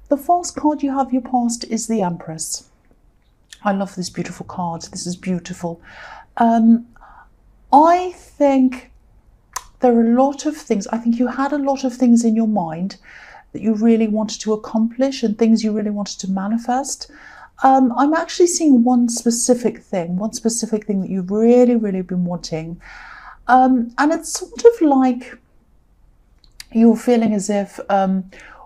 The first card you have your past is the Empress. I love this beautiful card. This is beautiful. I think there are a lot of things. I think you had a lot of things in your mind that you really wanted to accomplish and things you really wanted to manifest. I'm actually seeing one specific thing that you've really, really been wanting. And it's sort of like you're feeling as if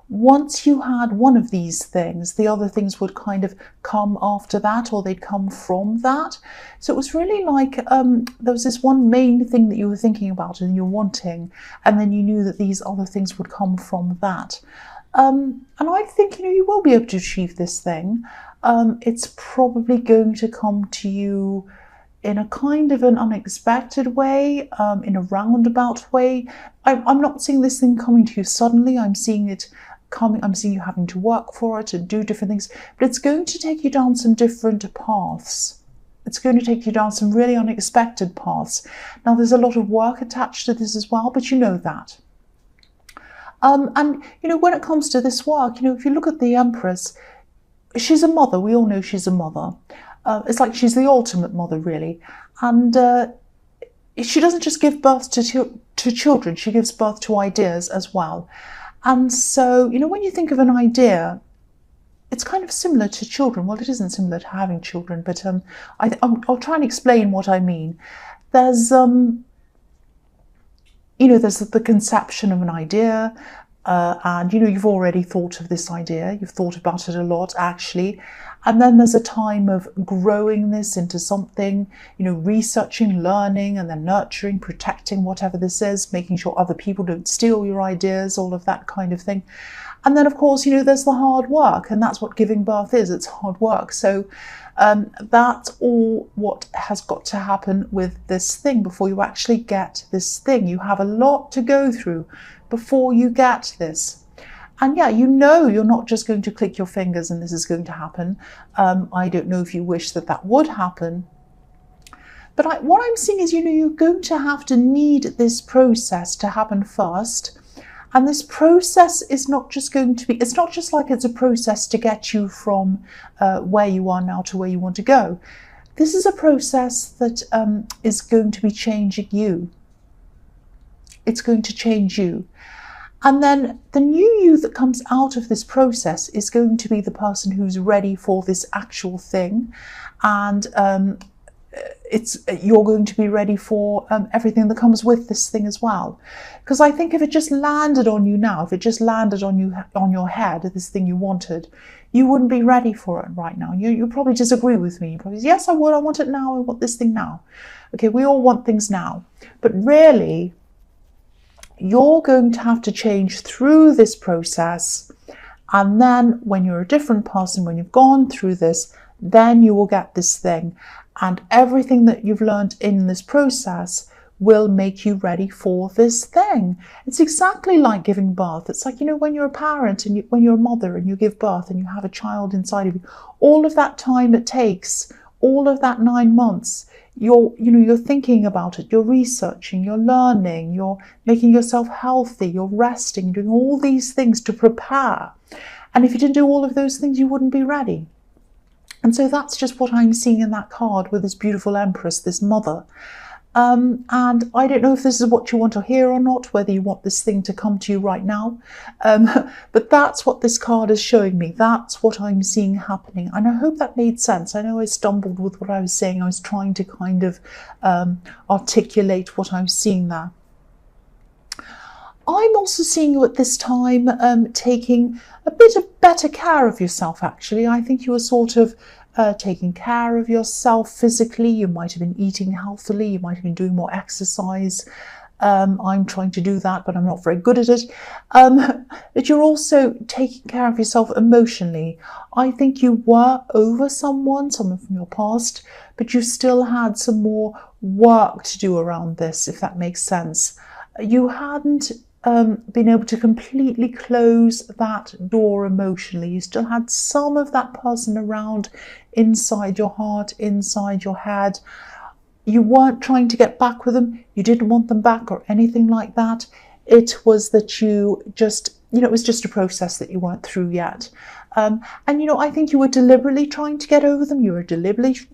once you had one of these things, the other things would kind of come after that, or they'd come from that. So it was really like there was this one main thing that you were thinking about and you're wanting, and then you knew that these other things would come from that. And I think, you will be able to achieve this thing. It's probably going to come to you in a kind of an unexpected way, in a roundabout way. I'm not seeing this thing coming to you suddenly. I'm seeing it coming. I'm seeing you having to work for it and do different things. But it's going to take you down some different paths. It's going to take you down some really unexpected paths. Now, there's a lot of work attached to this as well, but you know that. And, when it comes to this work, if you look at the Empress, she's a mother. We all know she's a mother. It's like she's the ultimate mother, really. And she doesn't just give birth to children. She gives birth to ideas as well. And so, when you think of an idea, it's kind of similar to children. Well, it isn't similar to having children, but I'll try and explain what I mean. There's there's the conception of an idea, and you've already thought of this idea. You've thought about it a lot, actually. And then there's a time of growing this into something, researching, learning, and then nurturing, protecting whatever this is, making sure other people don't steal your ideas, all of that kind of thing. And then, of course, there's the hard work, and that's what giving birth is. It's hard work. So that's all what has got to happen with this thing before you actually get this thing. You have a lot to go through before you get this. And yeah, you're not just going to click your fingers and this is going to happen. I don't know if you wish that would happen. But what I'm seeing is, you're going to have to need this process to happen first. And this process is not just going to be, it's not just like it's a process to get you from where you are now to where you want to go. This is a process that is going to be changing you. It's going to change you. And then the new you that comes out of this process is going to be the person who's ready for this actual thing. And you're going to be ready for everything that comes with this thing as well. Because I think if it just landed on you now, if it just landed on your head, this thing you wanted, you wouldn't be ready for it right now. You probably disagree with me. You probably say, yes, I would. I want it now. I want this thing now. Okay, we all want things now. But really, you're going to have to change through this process. And then when you're a different person, when you've gone through this, then you will get this thing. And everything that you've learned in this process will make you ready for this thing. It's exactly like giving birth. It's like, when you're a parent and when you're a mother and you give birth and you have a child inside of you, all of that time it takes, all of that 9 months, you're thinking about it, you're researching, you're learning, you're making yourself healthy, you're resting, doing all these things to prepare. And if you didn't do all of those things, you wouldn't be ready. And so that's just what I'm seeing in that card with this beautiful Empress, this mother. And I don't know if this is what you want to hear or not, whether you want this thing to come to you right now. But that's what this card is showing me. That's what I'm seeing happening. And I hope that made sense. I know I stumbled with what I was saying. I was trying to kind of articulate what I'm seeing there. I'm also seeing you at this time taking a bit of better care of yourself, actually. I think you were sort of taking care of yourself physically. You might have been eating healthily. You might have been doing more exercise. I'm trying to do that, but I'm not very good at it. But you're also taking care of yourself emotionally. I think you were over someone from your past, but you still had some more work to do around this, if that makes sense. You hadn't been able to completely close that door emotionally. You still had some of that person around inside your heart, inside your head. You weren't trying to get back with them. You didn't want them back or anything like that. It was that you just it was just a process that you weren't through yet. And, I think you were deliberately trying to get over them. You were deliberately,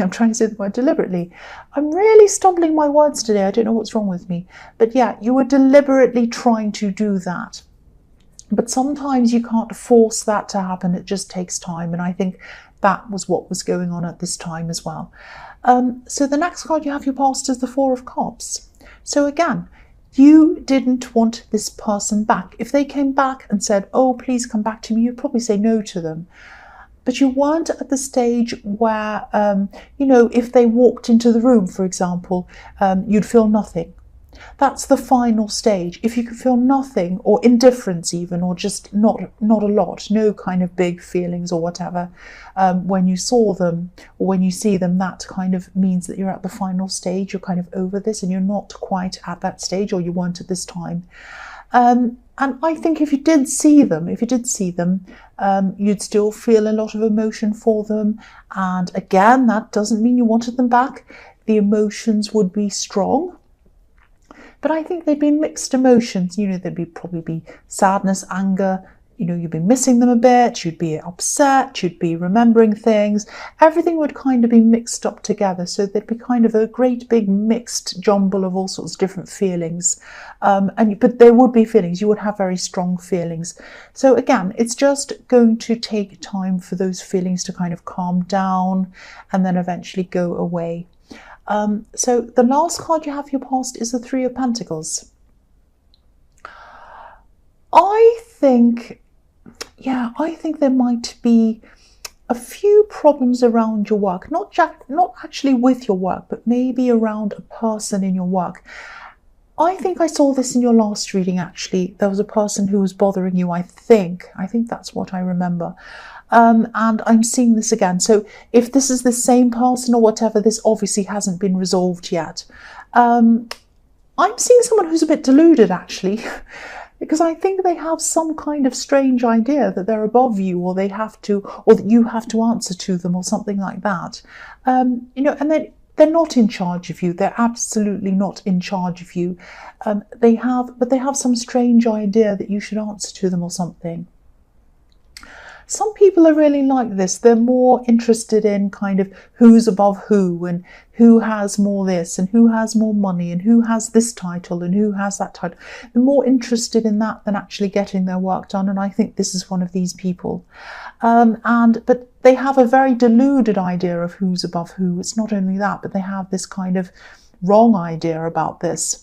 I'm trying to say the word deliberately. I'm really stumbling my words today. I don't know what's wrong with me. But yeah, you were deliberately trying to do that. But sometimes you can't force that to happen. It just takes time. And I think that was what was going on at this time as well. So the next card you have your past is the Four of Cups. So again, you didn't want this person back. If they came back and said, oh, please come back to me, you'd probably say no to them. But you weren't at the stage where, if they walked into the room, for example, you'd feel nothing. That's the final stage. If you can feel nothing, or indifference even, or just not a lot, no kind of big feelings or whatever, when you saw them or when you see them, that kind of means that you're at the final stage. You're kind of over this and you're not quite at that stage, or you weren't at this time. And I think if you did see them, you'd still feel a lot of emotion for them. And again, that doesn't mean you wanted them back. The emotions would be strong. But I think they'd be mixed emotions. There'd probably be sadness, anger. You'd be missing them a bit. You'd be upset. You'd be remembering things. Everything would kind of be mixed up together. So there'd be kind of a great big mixed jumble of all sorts of different feelings. But there would be feelings. You would have very strong feelings. So again, it's just going to take time for those feelings to kind of calm down and then eventually go away. So the last card you have your past is the Three of Pentacles. I think there might be a few problems around your work, not actually with your work, but maybe around a person in your work. I think I saw this in your last reading, actually. There was a person who was bothering you, I think that's what I remember. And I'm seeing this again. So if this is the same person or whatever, this obviously hasn't been resolved yet. I'm seeing someone who's a bit deluded, actually, because I think they have some kind of strange idea that they're above you, or they have to, or that you have to answer to them, or something like that. And then they're not in charge of you. They're absolutely not in charge of you. They have some strange idea that you should answer to them or something. Some people are really like this. They're more interested in kind of who's above who, and who has more this, and who has more money, and who has this title, and who has that title. They're more interested in that than actually getting their work done. And I think this is one of these people. But they have a very deluded idea of who's above who. It's not only that, but they have this kind of wrong idea about this.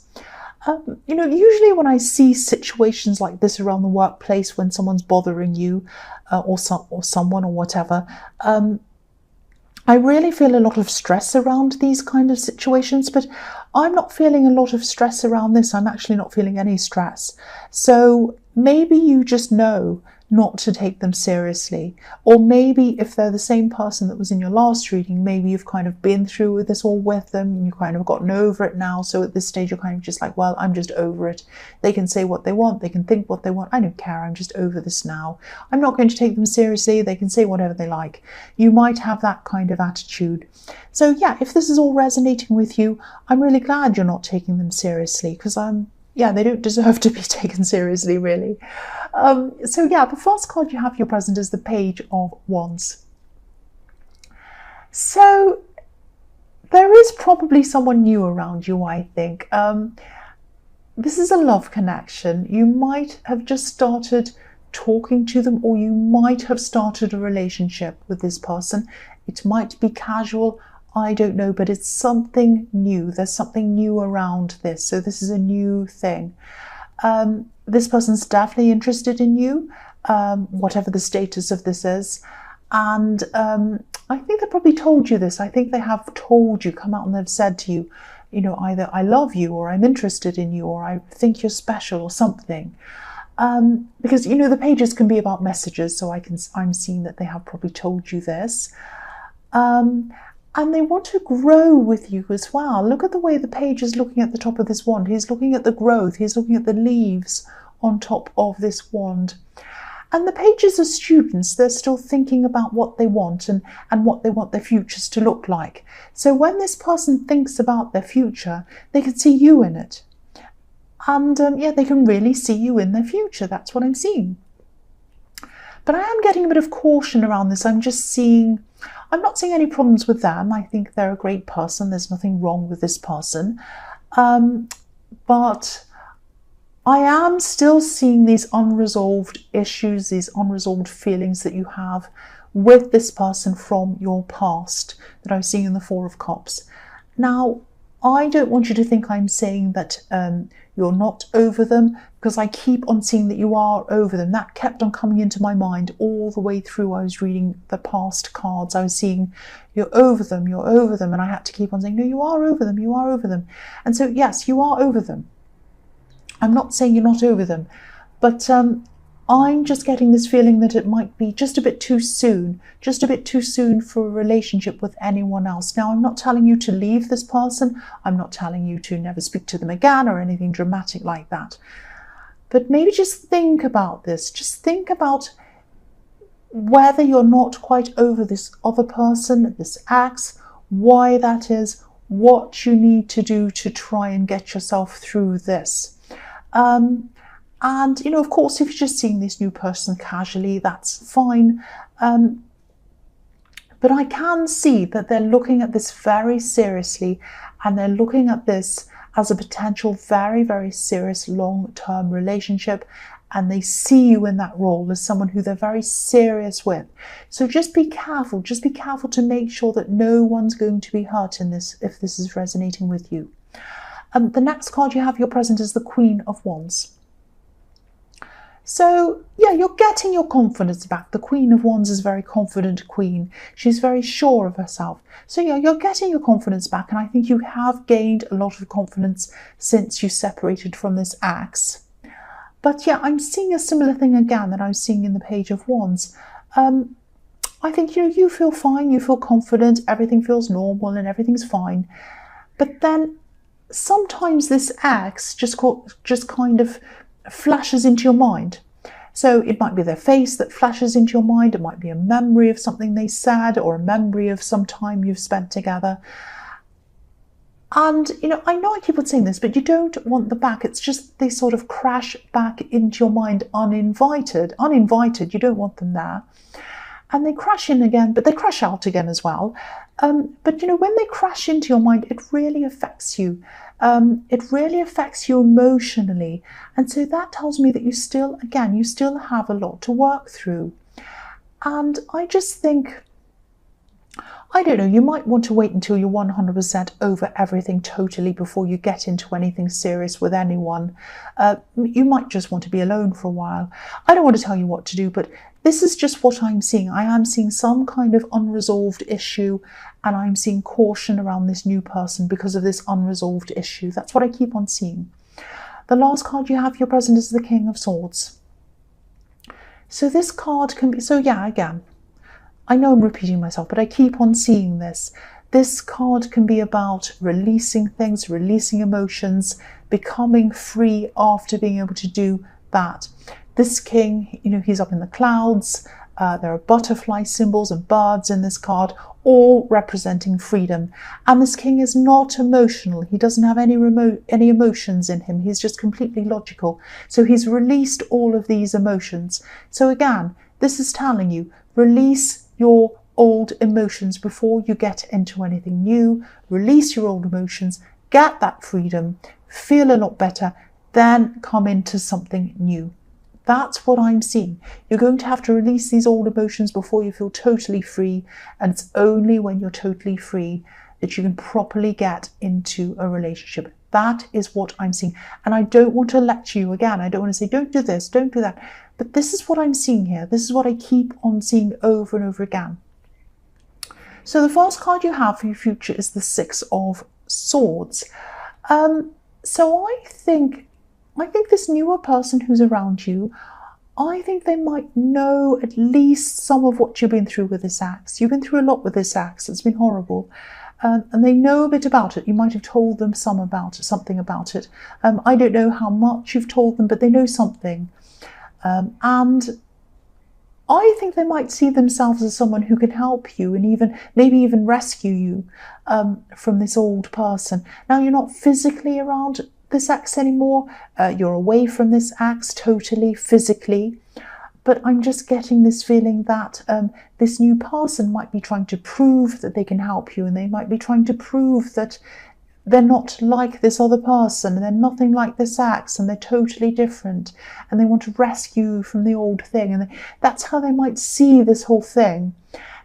Usually when I see situations like this around the workplace, when someone's bothering you or someone or whatever, I really feel a lot of stress around these kind of situations, but I'm not feeling a lot of stress around this. I'm actually not feeling any stress. So maybe you just know not to take them seriously. Or maybe if they're the same person that was in your last reading, maybe you've kind of been through with this all with them and you've kind of gotten over it now. So at this stage, you're kind of just like, well, I'm just over it. They can say what they want. They can think what they want. I don't care. I'm just over this now. I'm not going to take them seriously. They can say whatever they like. You might have that kind of attitude. So yeah, if this is all resonating with you, I'm really glad you're not taking them seriously, because they don't deserve to be taken seriously, really. So yeah, the first card you have your present is the Page of Wands. So there is probably someone new around you, I think. This is a love connection. You might have just started talking to them, or you might have started a relationship with this person. It might be casual, I don't know, but it's something new. There's something new around this. So this is a new thing. This person's definitely interested in you, whatever the status of this is. And I think they probably told you this. I think they have told you, come out and they've said to you, either I love you, or I'm interested in you, or I think you're special, or something. Because, the pages can be about messages. So I'm seeing that they have probably told you this. And they want to grow with you as well. Look at the way the page is looking at the top of this wand. He's looking at the growth. He's looking at the leaves on top of this wand. And the pages are students. They're still thinking about what they want and what they want their futures to look like. So when this person thinks about their future, they can see you in it. And yeah, they can really see you in their future. That's what I'm seeing. But I am getting a bit of caution around this. I'm not seeing any problems with them. I think they're a great person. There's nothing wrong with this person. But I am still seeing these unresolved issues, these unresolved feelings that you have with this person from your past that I'm seeing in the Four of Cups. Now, I don't want you to think I'm saying that you're not over them, because I keep on seeing that you are over them. That kept on coming into my mind all the way through. I was reading the past cards. I was seeing you're over them, and I had to keep on saying, no, you are over them, you are over them. And so, yes, you are over them. I'm not saying you're not over them, but I'm just getting this feeling that it might be just a bit too soon for a relationship with anyone else. Now, I'm not telling you to leave this person. I'm not telling you to never speak to them again or anything dramatic like that. But maybe just think about this. Just think about whether you're not quite over this other person, this ex, why that is, what you need to do to try and get yourself through this. And, you know, of course, if you're just seeing this new person casually, that's fine. But I can see that they're looking at this very seriously, and they're looking at this as a potential very, very serious long-term relationship. And they see you in that role as someone who they're very serious with. So just be careful. Just be careful to make sure that no one's going to be hurt in this, if this is resonating with you. The next card you have your present is the Queen of Wands. So, yeah, you're getting your confidence back. The Queen of Wands is a very confident queen. She's very sure of herself. So, yeah, you're getting your confidence back. And I think you have gained a lot of confidence since you separated from this ex. But, yeah, I'm seeing a similar thing again that I was seeing in the Page of Wands. I think, you know, you feel fine. You feel confident. Everything feels normal and everything's fine. But then sometimes this ex just kind of flashes into your mind. So it might be their face that flashes into your mind. It might be a memory of something they said, or a memory of some time you've spent together. And, you know I keep on saying this, but you don't want them back. It's just they sort of crash back into your mind uninvited. You don't want them there. And they crash in again, but they crash out again as well. But, you know, when they crash into your mind, it really affects you. It really affects you emotionally. And so that tells me that you still have a lot to work through. And I just think, I don't know, you might want to wait until you're 100% over everything totally before you get into anything serious with anyone. You might just want to be alone for a while. I don't want to tell you what to do, but this is just what I'm seeing. I am seeing some kind of unresolved issue, and I'm seeing caution around this new person because of this unresolved issue. That's what I keep on seeing. The last card you have your present is the King of Swords. So this card can be, so yeah, again, I know I'm repeating myself, but I keep on seeing this. This card can be about releasing things, releasing emotions, becoming free after being able to do that. This king, you know, he's up in the clouds. There are butterfly symbols and birds in this card, all representing freedom. And this king is not emotional. He doesn't have any emotions in him. He's just completely logical. So he's released all of these emotions. So again, this is telling you, release your old emotions before you get into anything new. Release your old emotions, get that freedom, feel a lot better, then come into something new. That's what I'm seeing. You're going to have to release these old emotions before you feel totally free. And it's only when you're totally free that you can properly get into a relationship. That is what I'm seeing. And I don't want to lecture you again. I don't want to say, don't do this, don't do that. But this is what I'm seeing here. This is what I keep on seeing over and over again. So the first card you have for your future is the Six of Swords. So I think this newer person who's around you, I think they might know at least some of what you've been through with this ex. You've been through a lot with this ex. It's been horrible. And they know a bit about it. You might have told them something about it. I don't know how much you've told them, but they know something. And I think they might see themselves as someone who can help you and maybe even rescue you from this old person. Now, you're not physically around this ex anymore. You're away from this ex totally, physically. But I'm just getting this feeling that this new person might be trying to prove that they can help you, and they might be trying to prove that they're not like this other person, and they're nothing like this ex, and they're totally different, and they want to rescue you from the old thing, and that's how they might see this whole thing.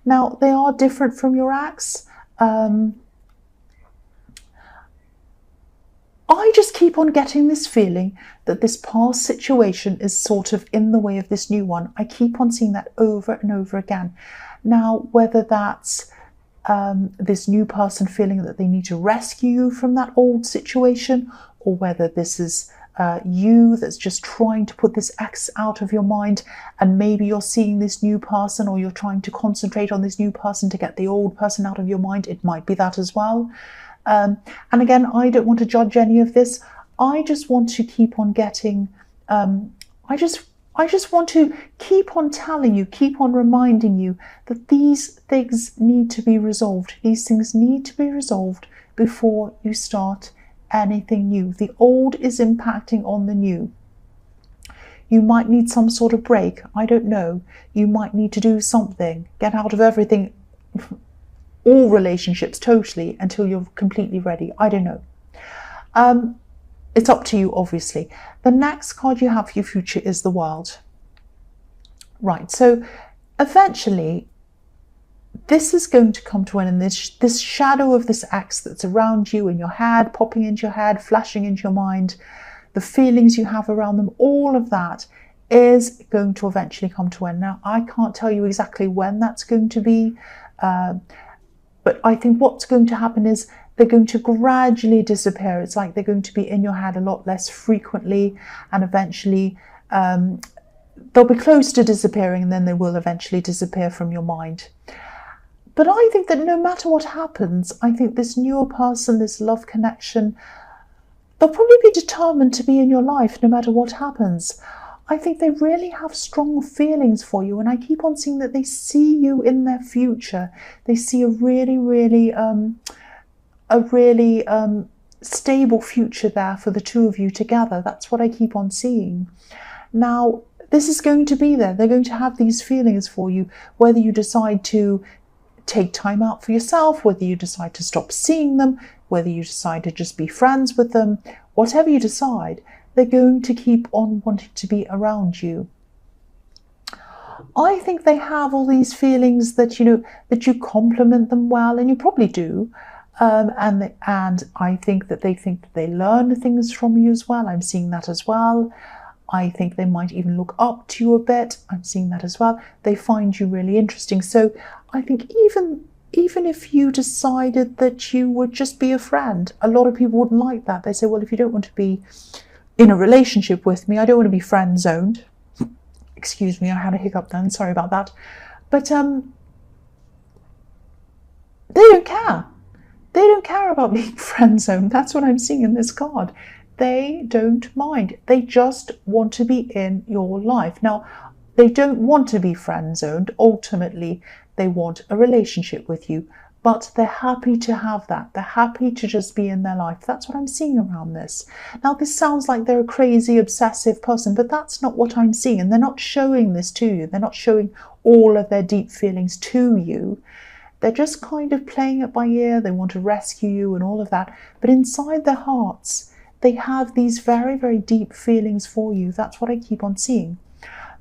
Now, they are different from your ex. I just keep on getting this feeling that this past situation is sort of in the way of this new one. I keep on seeing that over and over again. Now, whether that's this new person feeling that they need to rescue you from that old situation, or whether this is you that's just trying to put this ex out of your mind, and maybe you're seeing this new person, or you're trying to concentrate on this new person to get the old person out of your mind. It might be that as well. And again, I don't want to judge any of this. I just want to keep on getting, I just want to keep on telling you, keep on reminding you that these things need to be resolved. These things need to be resolved before you start anything new. The old is impacting on the new. You might need some sort of break. I don't know. You might need to do something, get out of everything, all relationships totally, until you're completely ready. I don't know. It's up to you, obviously. The next card you have for your future is the World. Right, so eventually this is going to come to an end. This shadow of this ex that's around you, in your head, popping into your head, flashing into your mind, the feelings you have around them, all of that is going to eventually come to an end. Now, I can't tell you exactly when that's going to be, but I think what's going to happen is they're going to gradually disappear. It's like they're going to be in your head a lot less frequently, and eventually they'll be close to disappearing, and then they will eventually disappear from your mind. But I think that no matter what happens, I think this newer person, this love connection, they'll probably be determined to be in your life no matter what happens. I think they really have strong feelings for you, and I keep on seeing that they see you in their future. They see a really stable future there for the two of you together. That's what I keep on seeing. Now, this is going to be there. They're going to have these feelings for you, whether you decide to take time out for yourself, whether you decide to stop seeing them, whether you decide to just be friends with them, whatever you decide, they're going to keep on wanting to be around you. I think they have all these feelings that, that you compliment them well, and you probably do. And I think that they learn things from you as well. I'm seeing that as well. I think they might even look up to you a bit. I'm seeing that as well. They find you really interesting. So I think even if you decided that you would just be a friend, a lot of people wouldn't like that. They say, well, if you don't want to be in a relationship with me, I don't want to be friend zoned. Excuse me, I had a hiccup then. Sorry about that. But they don't care. They don't care about being friend zoned. That's what I'm seeing in this card. They don't mind. They just want to be in your life. Now, they don't want to be friend zoned. Ultimately, they want a relationship with you, but they're happy to have that. They're happy to just be in their life. That's what I'm seeing around this. Now, this sounds like they're a crazy, obsessive person, but that's not what I'm seeing. And they're not showing this to you. They're not showing all of their deep feelings to you. They're just kind of playing it by ear. They want to rescue you and all of that. But inside their hearts, they have these very, very deep feelings for you. That's what I keep on seeing.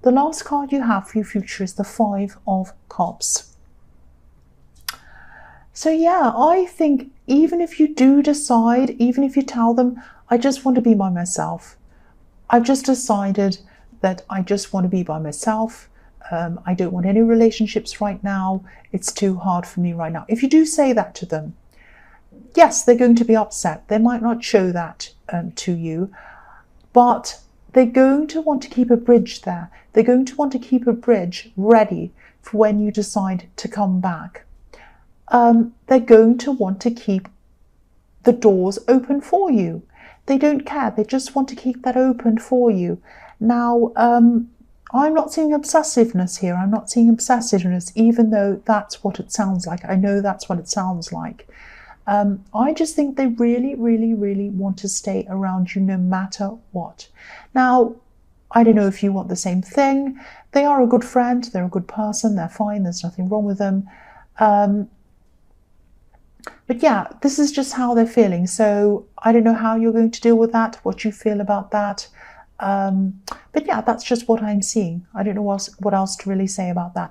The last card you have for your future is the Five of Cups. So yeah, I think even if you do decide, even if you tell them, I just want to be by myself. I've just decided that I just want to be by myself. I don't want any relationships right now. It's too hard for me right now. If you do say that to them, yes, they're going to be upset. They might not show that to you, but they're going to want to keep a bridge there. They're going to want to keep a bridge ready for when you decide to come back. They're going to want to keep the doors open for you. They don't care. They just want to keep that open for you. Now, I'm not seeing obsessiveness here. I'm not seeing obsessiveness, even though that's what it sounds like. I know that's what it sounds like. I just think they really, really, really want to stay around you no matter what. Now, I don't know if you want the same thing. They are a good friend, they're a good person, they're fine, there's nothing wrong with them. But yeah, this is just how they're feeling. So I don't know how you're going to deal with that, what you feel about that. But yeah, that's just what I'm seeing. I don't know what else to really say about that.